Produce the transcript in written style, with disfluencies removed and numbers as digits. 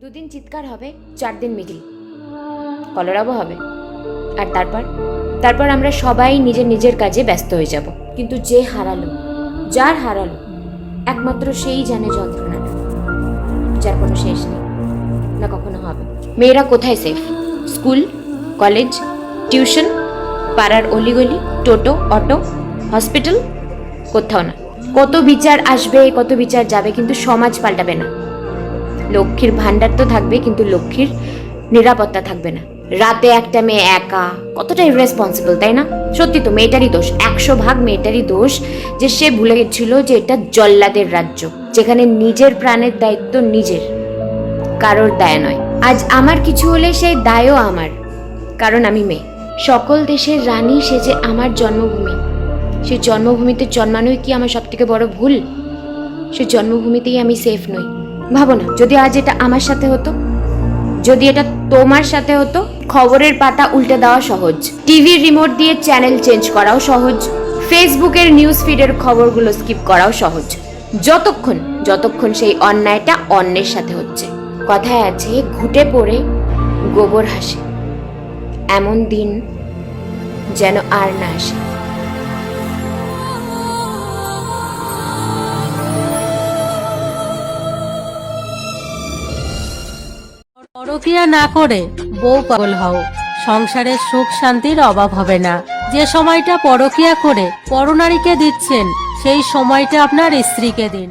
দুদিন চিৎকার হবে, 4 দিন মিডিল, কলরাবও হবে, আর তারপর আমরা সবাই নিজের নিজের কাজে ব্যস্ত হয়ে যাব। কিন্তু যার হারালো একমাত্র সেই জানে যন্ত্রণাটা, যার কোনো শেষ নেই, না কখনো হবে। মেয়েরা কোথায় সেফ? স্কুল, কলেজ, টিউশন, পাড়ার অলিগলি, টোটো, অটো, হসপিটাল? কোথাও না। কত বিচার আসবে, কত বিচার যাবে, কিন্তু সমাজ পাল্টাবে না। লক্ষ্মীর ভান্ডার তো থাকবে, কিন্তু লক্ষ্মীর নিরাপত্তা থাকবে না। রাতে একটা মেয়ে একা, কতটা ইররেসপন্সিবল, তাই না? সত্যি তো মেয়েটারই দোষ, 100% মেয়েটারই দোষ যে সে ভুলে গেছিল যে এটা জল্লাদের রাজ্য, যেখানে নিজের প্রাণের দায়িত্ব নিজের, কারোর দায় নয়। আজ আমার কিছু হলে সেই দায়ও আমার, কারণ আমি মেয়ে। সকল দেশের রানী সে যে আমার জন্মভূমি, সেই জন্মভূমিতে জন্মানোই কি আমার সবথেকে বড় ভুল? সে জন্মভূমিতেই আমি সেফ নই। ভাবো না, যদি আজ এটা আমার সাথে হতো, যদি এটা তোমার সাথে হতো। খবরের পাতা উল্টে দেওয়া সহজ, টিভির রিমোট দিয়ে চ্যানেল চেঞ্জ করাও সহজ, ফেসবুকের নিউজ ফিডের খবরগুলো স্কিপ করাও সহজ, যতক্ষণ সেই অন্যায়টা অন্যের সাথে হচ্ছে। কথায় আছে, ঘুটে পড়ে গোবর হাসে, এমন দিন যেন আর না আসে। পরকিয়া না করে বউ পাগল হও, সংসারের সুখ শান্তির অভাব হবে না। যে সময়টা পরকিয়া করে পরনারীকে দিচ্ছেন, সেই সময়টা আপনার স্ত্রীকে দিন।